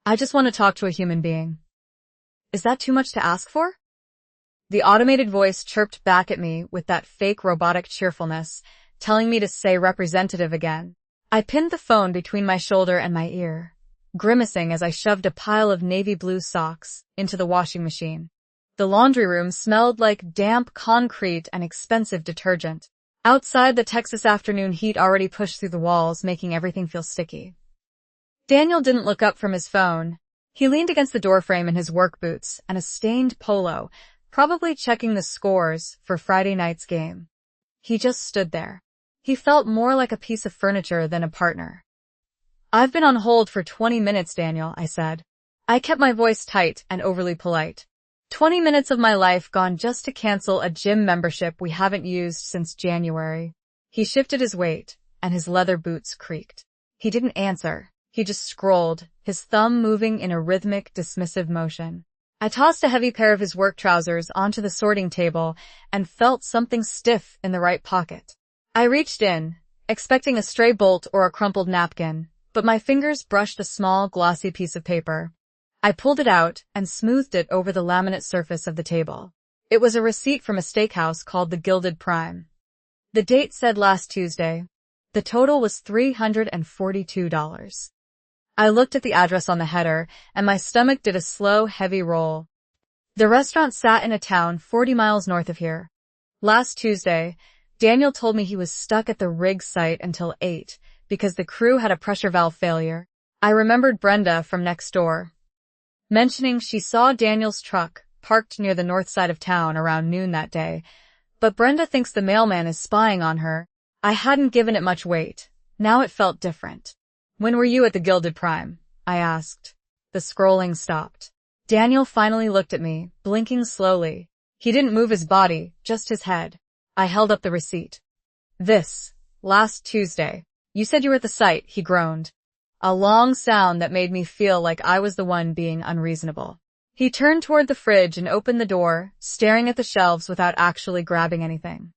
I just want to talk to a human being. Is that too much to ask for? The automated voice chirped back at me with that fake robotic cheerfulness, telling me to say representative again. I pinned the phone between my shoulder and my ear, grimacing as I shoved a pile of navy blue socks into the washing machine. The laundry room smelled like damp concrete and expensive detergent. Outside, the Texas afternoon heat already pushed through the walls, making everything feel sticky. Daniel didn't look up from his phone. He leaned against the doorframe in his work boots and a stained polo, probably checking the scores for Friday night's game. He just stood there. He felt more like a piece of furniture than a partner. I've been on hold for 20 minutes, Daniel, I said. I kept my voice tight and overly polite. 20 minutes of my life gone just to cancel a gym membership we haven't used since January. He shifted his weight, and his leather boots creaked. He didn't answer. He just scrolled, his thumb moving in a rhythmic, dismissive motion. I tossed a heavy pair of his work trousers onto the sorting table and felt something stiff in the right pocket. I reached in, expecting a stray bolt or a crumpled napkin, but my fingers brushed a small, glossy piece of paper. I pulled it out and smoothed it over the laminate surface of the table. It was a receipt from a steakhouse called the Gilded Prime. The date said last Tuesday. The total was $342. I looked at the address on the header, and my stomach did a slow, heavy roll. The restaurant sat in a town 40 miles north of here. Last Tuesday, Daniel told me he was stuck at the rig site until 8 because the crew had a pressure valve failure. I remembered Brenda from next door mentioning she saw Daniel's truck parked near the north side of town around noon that day, but Brenda thinks the mailman is spying on her. I hadn't given it much weight. Now it felt different. When were you at the Gilded Prime? I asked. The scrolling stopped. Daniel finally looked at me, blinking slowly. He didn't move his body, just his head. I held up the receipt. Last Tuesday. You said you were at the site, he groaned. A long sound that made me feel like I was the one being unreasonable. He turned toward the fridge and opened the door, staring at the shelves without actually grabbing anything.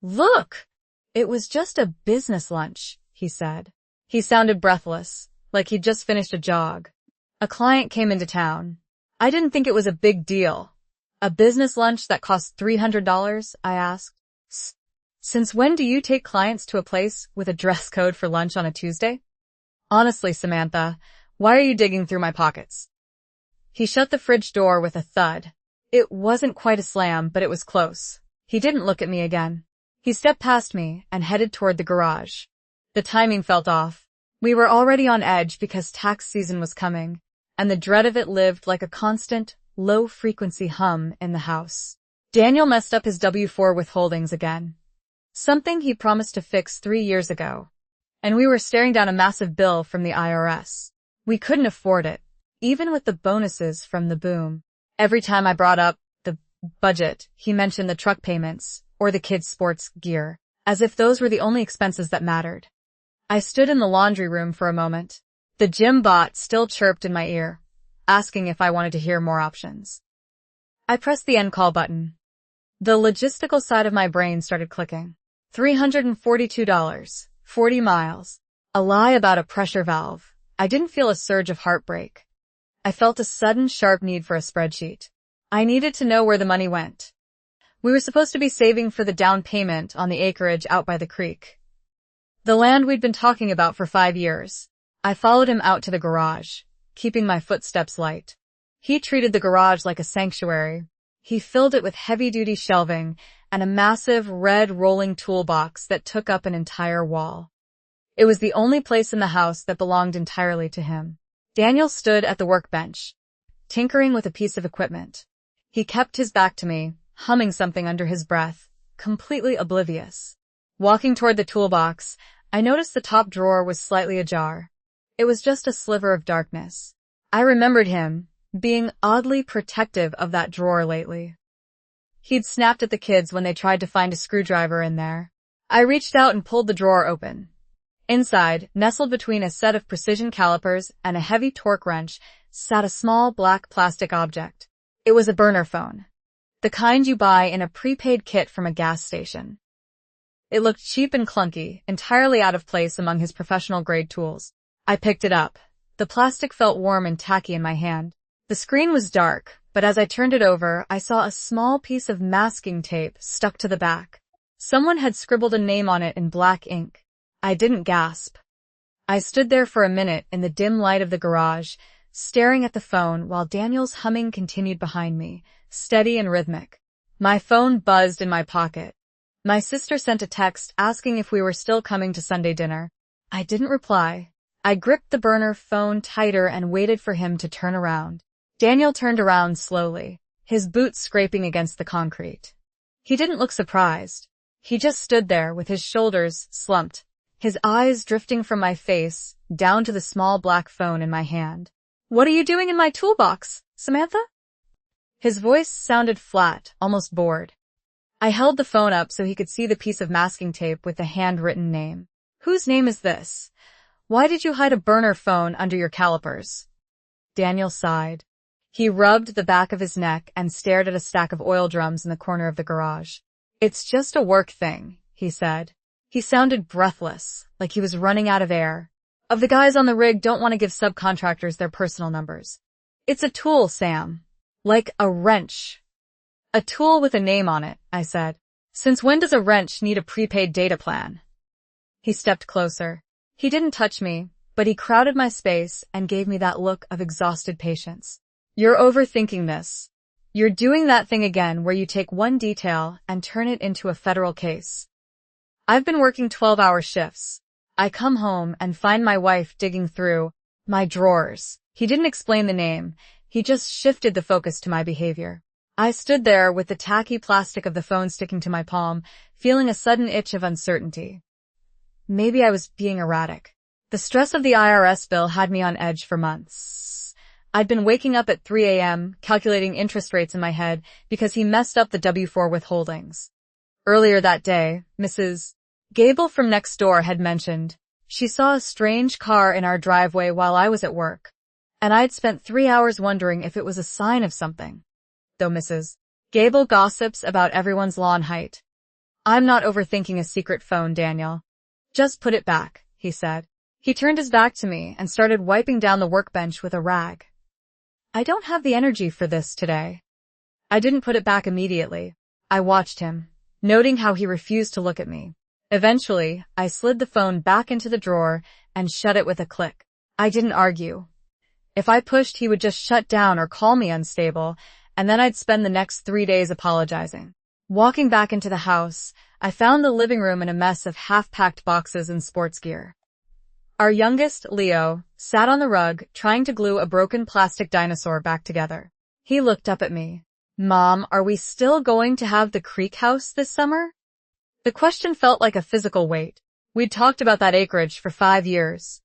Look! It was just a business lunch, he said. He sounded breathless, like he'd just finished a jog. A client came into town. I didn't think it was a big deal. A business lunch that cost $300? I asked. Since when do you take clients to a place with a dress code for lunch on a Tuesday? Honestly, Samantha, why are you digging through my pockets? He shut the fridge door with a thud. It wasn't quite a slam, but it was close. He didn't look at me again. He stepped past me and headed toward the garage. The timing felt off. We were already on edge because tax season was coming, and the dread of it lived like a constant, low-frequency hum in the house. Daniel messed up his W-4 withholdings again. Something he promised to fix 3 years ago. And we were staring down a massive bill from the IRS. We couldn't afford it, even with the bonuses from the boom. Every time I brought up the budget, he mentioned the truck payments or the kids' sports gear, as if those were the only expenses that mattered. I stood in the laundry room for a moment. The gym bot still chirped in my ear, asking if I wanted to hear more options. I pressed the end call button. The logistical side of my brain started clicking. $342, 40 miles. A lie about a pressure valve. I didn't feel a surge of heartbreak. I felt a sudden sharp need for a spreadsheet. I needed to know where the money went. We were supposed to be saving for the down payment on the acreage out by the creek. The land we'd been talking about for 5 years. I followed him out to the garage, keeping my footsteps light. He treated the garage like a sanctuary. He filled it with heavy-duty shelving and a massive red rolling toolbox that took up an entire wall. It was the only place in the house that belonged entirely to him. Daniel stood at the workbench, tinkering with a piece of equipment. He kept his back to me, humming something under his breath, completely oblivious. Walking toward the toolbox, I noticed the top drawer was slightly ajar. It was just a sliver of darkness. I remembered him being oddly protective of that drawer lately. He'd snapped at the kids when they tried to find a screwdriver in there. I reached out and pulled the drawer open. Inside, nestled between a set of precision calipers and a heavy torque wrench, sat a small black plastic object. It was a burner phone, the kind you buy in a prepaid kit from a gas station. It looked cheap and clunky, entirely out of place among his professional-grade tools. I picked it up. The plastic felt warm and tacky in my hand. The screen was dark, but as I turned it over, I saw a small piece of masking tape stuck to the back. Someone had scribbled a name on it in black ink. I didn't gasp. I stood there for a minute in the dim light of the garage, staring at the phone while Daniel's humming continued behind me, steady and rhythmic. My phone buzzed in my pocket. My sister sent a text asking if we were still coming to Sunday dinner. I didn't reply. I gripped the burner phone tighter and waited for him to turn around. Daniel turned around slowly, his boots scraping against the concrete. He didn't look surprised. He just stood there with his shoulders slumped, his eyes drifting from my face down to the small black phone in my hand. "What are you doing in my toolbox, Samantha?" His voice sounded flat, almost bored. I held the phone up so he could see the piece of masking tape with the handwritten name. "Whose name is this? Why did you hide a burner phone under your calipers?" Daniel sighed. He rubbed the back of his neck and stared at a stack of oil drums in the corner of the garage. "It's just a work thing," he said. He sounded breathless, like he was running out of air. "Of the guys on the rig don't want to give subcontractors their personal numbers. It's a tool, Sam. Like a wrench." "A tool with a name on it," I said. "Since when does a wrench need a prepaid data plan?" He stepped closer. He didn't touch me, but he crowded my space and gave me that look of exhausted patience. "You're overthinking this. You're doing that thing again where you take one detail and turn it into a federal case. I've been working 12-hour shifts. I come home and find my wife digging through my drawers." He didn't explain the name. He just shifted the focus to my behavior. I stood there with the tacky plastic of the phone sticking to my palm, feeling a sudden itch of uncertainty. Maybe I was being erratic. The stress of the IRS bill had me on edge for months. I'd been waking up at 3 a.m., calculating interest rates in my head because he messed up the W-4 withholdings. Earlier that day, Mrs. Gable from next door had mentioned she saw a strange car in our driveway while I was at work, and I'd spent 3 hours wondering if it was a sign of something. Though Mrs. Gable gossips about everyone's lawn height. "I'm not overthinking a secret phone, Daniel. Just put it back," he said. He turned his back to me and started wiping down the workbench with a rag. "I don't have the energy for this today." I didn't put it back immediately. I watched him, noting how he refused to look at me. Eventually, I slid the phone back into the drawer and shut it with a click. I didn't argue. If I pushed, he would just shut down or call me unstable, and then I'd spend the next 3 days apologizing. Walking back into the house, I found the living room in a mess of half-packed boxes and sports gear. Our youngest, Leo, sat on the rug trying to glue a broken plastic dinosaur back together. He looked up at me. "Mom, are we still going to have the creek house this summer?" The question felt like a physical weight. We'd talked about that acreage for 5 years.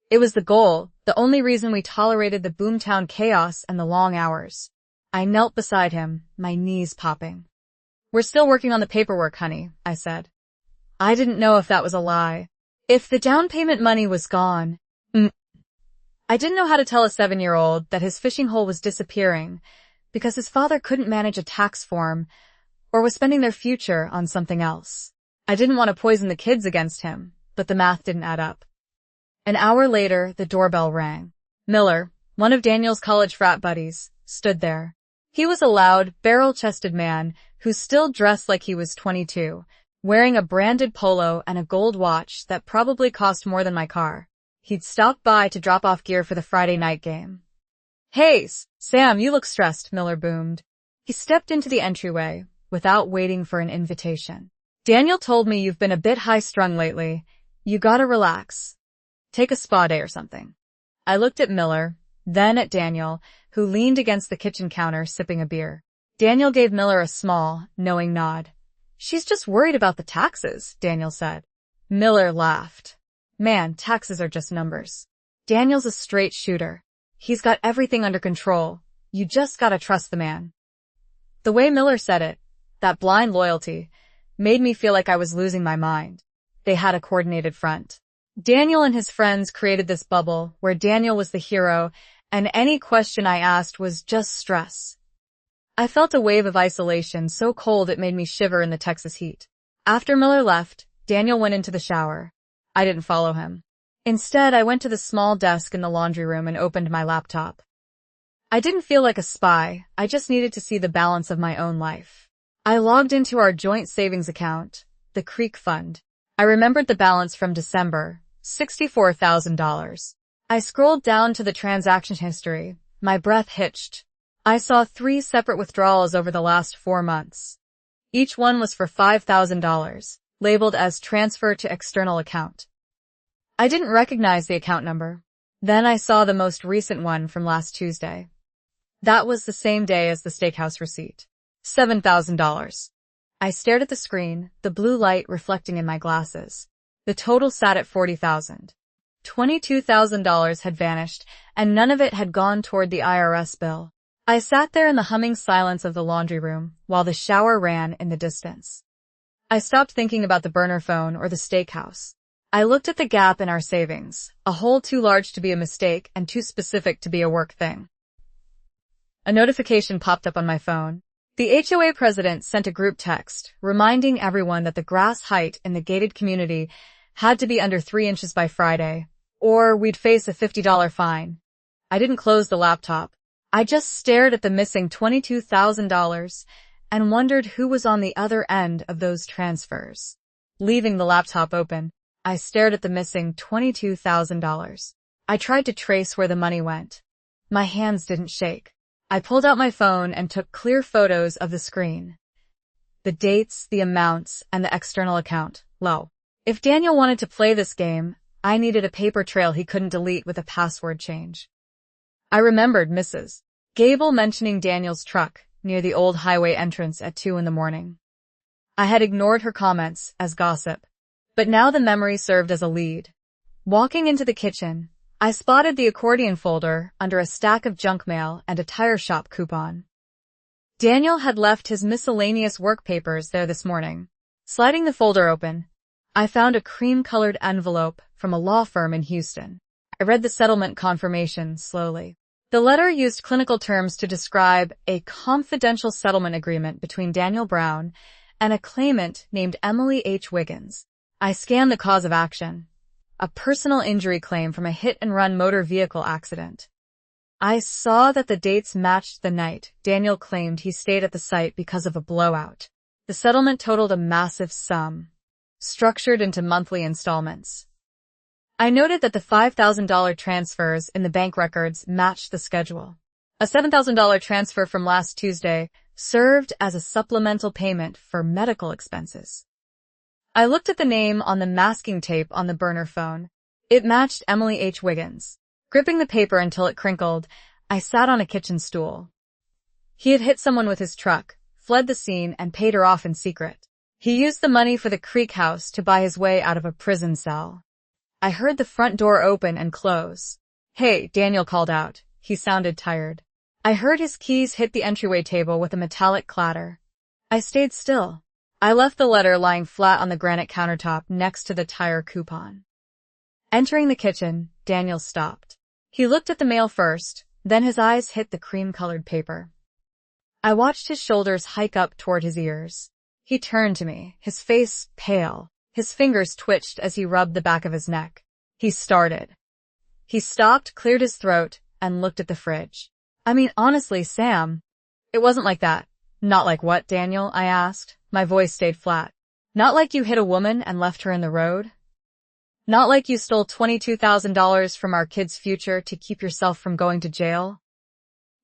It was the goal, the only reason we tolerated the boomtown chaos and the long hours. I knelt beside him, my knees popping. "We're still working on the paperwork, honey," I said. I didn't know if that was a lie. If the down payment money was gone. I didn't know how to tell a 7-year-old that his fishing hole was disappearing because his father couldn't manage a tax form or was spending their future on something else. I didn't want to poison the kids against him, but the math didn't add up. An hour later, the doorbell rang. Miller, one of Daniel's college frat buddies, stood there. He was a loud, barrel-chested man who still dressed like he was 22, wearing a branded polo and a gold watch that probably cost more than my car. He'd stopped by to drop off gear for the Friday night game. "Hey, Sam, you look stressed," Miller boomed. He stepped into the entryway without waiting for an invitation. "Daniel told me you've been a bit high-strung lately. You gotta relax. Take a spa day or something." I looked at Miller, then at Daniel, who leaned against the kitchen counter sipping a beer. Daniel gave Miller a small, knowing nod. "She's just worried about the taxes," Daniel said. Miller laughed. "Man, taxes are just numbers. Daniel's a straight shooter. He's got everything under control. You just gotta trust the man." The way Miller said it, that blind loyalty, made me feel like I was losing my mind. They had a coordinated front. Daniel and his friends created this bubble where Daniel was the hero and any question I asked was just stress. I felt a wave of isolation so cold it made me shiver in the Texas heat. After Miller left, Daniel went into the shower. I didn't follow him. Instead, I went to the small desk in the laundry room and opened my laptop. I didn't feel like a spy, I just needed to see the balance of my own life. I logged into our joint savings account, the Creek Fund. I remembered the balance from December, $64,000. I scrolled down to the transaction history, my breath hitched. I saw 3 separate withdrawals over the last 4 months. Each one was for $5,000, labeled as transfer to external account. I didn't recognize the account number. Then I saw the most recent one from last Tuesday. That was the same day as the steakhouse receipt. $7,000. I stared at the screen, the blue light reflecting in my glasses. The total sat at $40,000. $22,000 had vanished, and none of it had gone toward the IRS bill. I sat there in the humming silence of the laundry room, while the shower ran in the distance. I stopped thinking about the burner phone or the steakhouse. I looked at the gap in our savings, a hole too large to be a mistake and too specific to be a work thing. A notification popped up on my phone. The HOA president sent a group text, reminding everyone that the grass height in the gated community had to be under 3 inches by Friday, or we'd face a $50 fine. I didn't close the laptop. I just stared at the missing $22,000 and wondered who was on the other end of those transfers. Leaving the laptop open, I stared at the missing $22,000. I tried to trace where the money went. My hands didn't shake. I pulled out my phone and took clear photos of the screen. The dates, the amounts, and the external account, low. If Daniel wanted to play this game, I needed a paper trail he couldn't delete with a password change. I remembered Mrs. Gable mentioning Daniel's truck near the old highway entrance at 2 a.m. I had ignored her comments as gossip, but now the memory served as a lead. Walking into the kitchen, I spotted the accordion folder under a stack of junk mail and a tire shop coupon. Daniel had left his miscellaneous work papers there this morning. Sliding the folder open, I found a cream-colored envelope from a law firm in Houston. I read the settlement confirmation slowly. The letter used clinical terms to describe a confidential settlement agreement between Daniel Brown and a claimant named Emily H. Wiggins. I scanned the cause of action. A personal injury claim from a hit-and-run motor vehicle accident. I saw that the dates matched the night Daniel claimed he stayed at the site because of a blowout. The settlement totaled a massive sum, structured into monthly installments. I noted that the $5,000 transfers in the bank records matched the schedule. A $7,000 transfer from last Tuesday served as a supplemental payment for medical expenses. I looked at the name on the masking tape on the burner phone. It matched Emily H. Wiggins. Gripping the paper until it crinkled, I sat on a kitchen stool. He had hit someone with his truck, fled the scene, and paid her off in secret. He used the money for the Creek house to buy his way out of a prison cell. I heard the front door open and close. "Hey," Daniel called out. He sounded tired. I heard his keys hit the entryway table with a metallic clatter. I stayed still. I left the letter lying flat on the granite countertop next to the tire coupon. Entering the kitchen, Daniel stopped. He looked at the mail first, then his eyes hit the cream-colored paper. I watched his shoulders hike up toward his ears. He turned to me, his face pale. His fingers twitched as he rubbed the back of his neck. He started. He stopped, cleared his throat, and looked at the fridge. "I mean, honestly, Sam, it wasn't like that." "Not like what, Daniel?" I asked. My voice stayed flat. "Not like you hit a woman and left her in the road? Not like you stole $22,000 from our kid's future to keep yourself from going to jail?"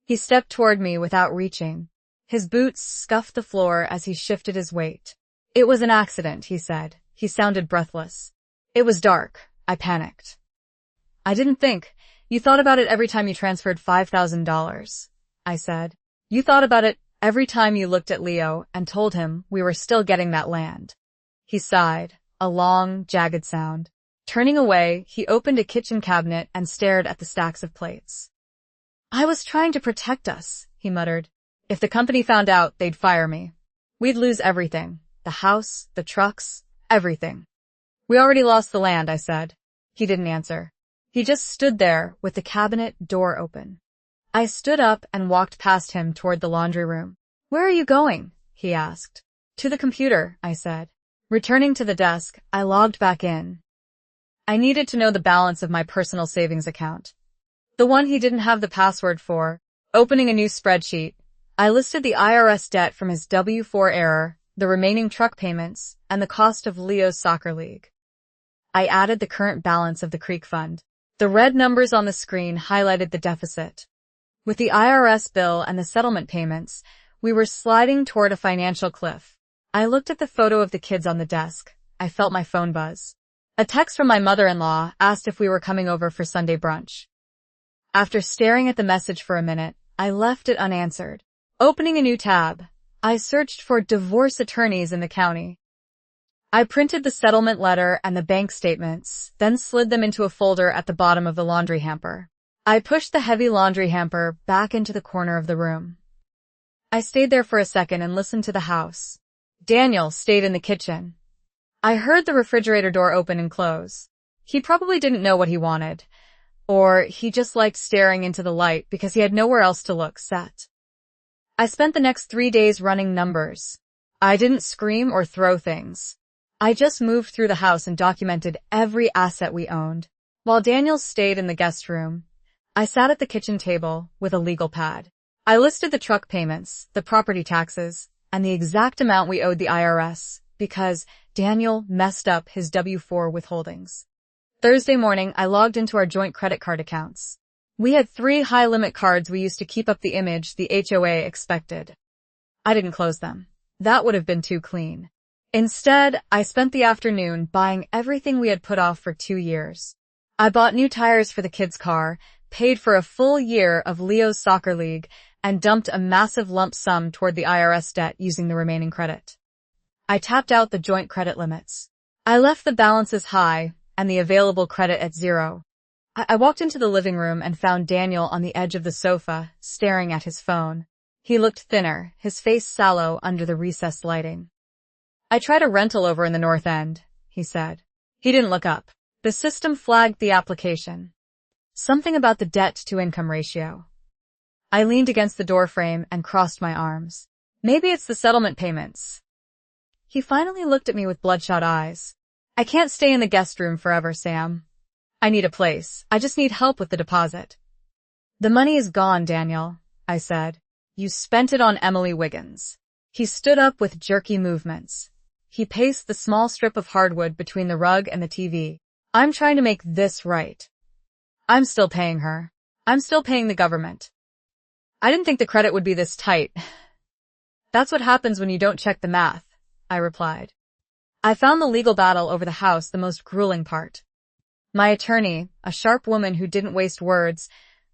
He stepped toward me without reaching. His boots scuffed the floor as he shifted his weight. "It was an accident," he said. He sounded breathless. "It was dark. I panicked." "I didn't think. You thought about it every time you transferred $5,000. I said. "You thought about it every time you looked at Leo and told him we were still getting that land." He sighed, a long, jagged sound. Turning away, he opened a kitchen cabinet and stared at the stacks of plates. "I was trying to protect us," he muttered. "If the company found out, they'd fire me. We'd lose everything. The house, the trucks, everything." "We already lost the land," I said. He didn't answer. He just stood there with the cabinet door open. I stood up and walked past him toward the laundry room. "Where are you going?" he asked. "To the computer," I said. Returning to the desk, I logged back in. I needed to know the balance of my personal savings account. The one he didn't have the password for. Opening a new spreadsheet, I listed the IRS debt from his W-4 error, the remaining truck payments, and the cost of Leo's soccer league. I added the current balance of the Creek Fund. The red numbers on the screen highlighted the deficit. With the IRS bill and the settlement payments, we were sliding toward a financial cliff. I looked at the photo of the kids on the desk. I felt my phone buzz. A text from my mother-in-law asked if we were coming over for Sunday brunch. After staring at the message for a minute, I left it unanswered. Opening a new tab, I searched for divorce attorneys in the county. I printed the settlement letter and the bank statements, then slid them into a folder at the bottom of the laundry hamper. I pushed the heavy laundry hamper back into the corner of the room. I stayed there for a second and listened to the house. Daniel stayed in the kitchen. I heard the refrigerator door open and close. He probably didn't know what he wanted, or he just liked staring into the light because he had nowhere else to look. I spent the next 3 days running numbers. I didn't scream or throw things. I just moved through the house and documented every asset we owned. While Daniel stayed in the guest room, I sat at the kitchen table with a legal pad. I listed the truck payments, the property taxes, and the exact amount we owed the IRS because Daniel messed up his W-4 withholdings. Thursday morning, I logged into our joint credit card accounts. We had 3 high-limit cards we used to keep up the image the HOA expected. I didn't close them. That would have been too clean. Instead, I spent the afternoon buying everything we had put off for 2 years. I bought new tires for the kids' car, paid for a full year of Leo's soccer league, and dumped a massive lump sum toward the IRS debt using the remaining credit. I tapped out the joint credit limits. I left the balances high and the available credit at 0. I walked into the living room and found Daniel on the edge of the sofa, staring at his phone. He looked thinner, his face sallow under the recessed lighting. "I tried a rental over in the North End," he said. He didn't look up. The system flagged the application. Something about the debt-to-income ratio. I leaned against the doorframe and crossed my arms. Maybe it's the settlement payments. He finally looked at me with bloodshot eyes. "I can't stay in the guest room forever, Sam. I need a place. I just need help with the deposit." "The money is gone, Daniel," I said. "You spent it on Emily Wiggins." He stood up with jerky movements. He paced the small strip of hardwood between the rug and the TV. "I'm trying to make this right. I'm still paying her. I'm still paying the government. I didn't think the credit would be this tight." "That's what happens when you don't check the math," I replied. I found the legal battle over the house the most grueling part. My attorney, a sharp woman who didn't waste words,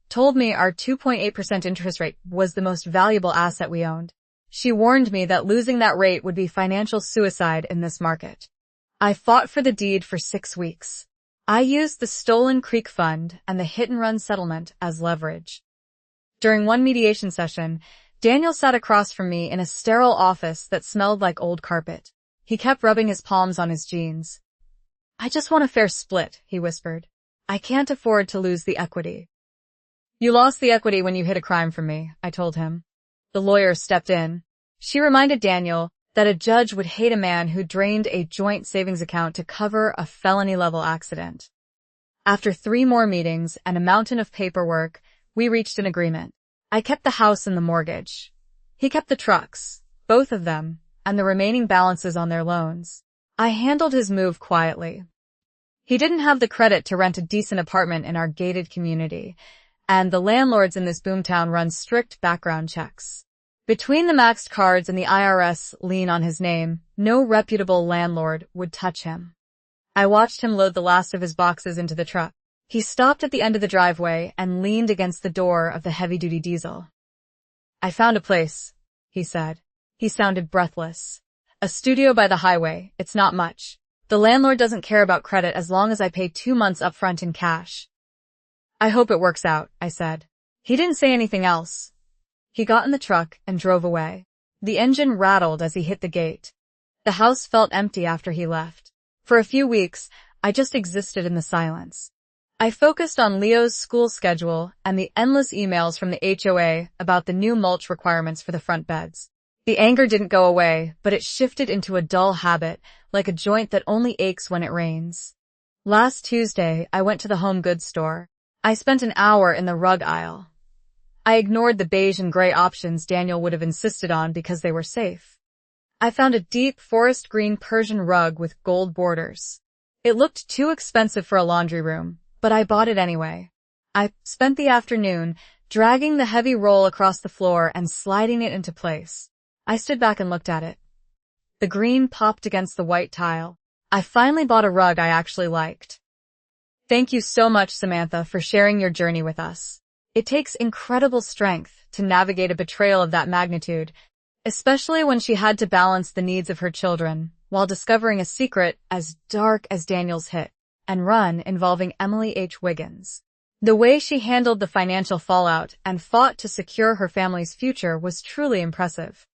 told me our 2.8% interest rate was the most valuable asset we owned. She warned me that losing that rate would be financial suicide in this market. I fought for the deed for 6 weeks. I used the stolen Creek Fund and the hit-and-run settlement as leverage. During one mediation session, Daniel sat across from me in a sterile office that smelled like old carpet. He kept rubbing his palms on his jeans. "I just want a fair split," he whispered. "I can't afford to lose the equity." "You lost the equity when you hid a crime from me," I told him. The lawyer stepped in. She reminded Daniel that a judge would hate a man who drained a joint savings account to cover a felony-level accident. After 3 more meetings and a mountain of paperwork, we reached an agreement. I kept the house and the mortgage. He kept the trucks, both of them, and the remaining balances on their loans. I handled his move quietly. He didn't have the credit to rent a decent apartment in our gated community, and the landlords in this boomtown run strict background checks. Between the maxed cards and the IRS lien on his name, no reputable landlord would touch him. I watched him load the last of his boxes into the truck. He stopped at the end of the driveway and leaned against the door of the heavy-duty diesel. "I found a place," he said. He sounded breathless. "A studio by the highway. It's not much. The landlord doesn't care about credit as long as I pay 2 months upfront in cash." "I hope it works out," I said. He didn't say anything else. He got in the truck and drove away. The engine rattled as he hit the gate. The house felt empty after he left. For a few weeks, I just existed in the silence. I focused on Leo's school schedule and the endless emails from the HOA about the new mulch requirements for the front beds. The anger didn't go away, but it shifted into a dull habit, like a joint that only aches when it rains. Last Tuesday, I went to the home goods store. I spent an hour in the rug aisle. I ignored the beige and gray options Daniel would have insisted on because they were safe. I found a deep forest green Persian rug with gold borders. It looked too expensive for a laundry room, but I bought it anyway. I spent the afternoon dragging the heavy roll across the floor and sliding it into place. I stood back and looked at it. The green popped against the white tile. I finally bought a rug I actually liked. Thank you so much, Samantha, for sharing your journey with us. It takes incredible strength to navigate a betrayal of that magnitude, especially when she had to balance the needs of her children while discovering a secret as dark as Daniel's hit and run involving Emily H. Wiggins. The way she handled the financial fallout and fought to secure her family's future was truly impressive.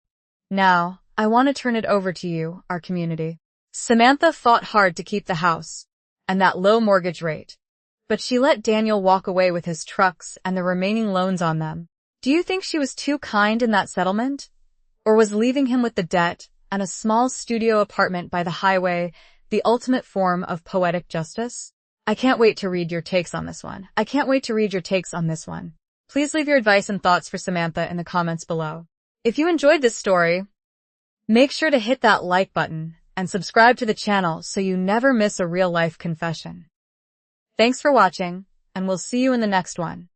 Now, I want to turn it over to you, our community. Samantha fought hard to keep the house and that low mortgage rate, but she let Daniel walk away with his trucks and the remaining loans on them. Do you think she was too kind in that settlement? Or was leaving him with the debt and a small studio apartment by the highway the ultimate form of poetic justice? I can't wait to read your takes on this one. Please leave your advice and thoughts for Samantha in the comments below. If you enjoyed this story, make sure to hit that like button and subscribe to the channel so you never miss a real-life confession. Thanks for watching, and we'll see you in the next one.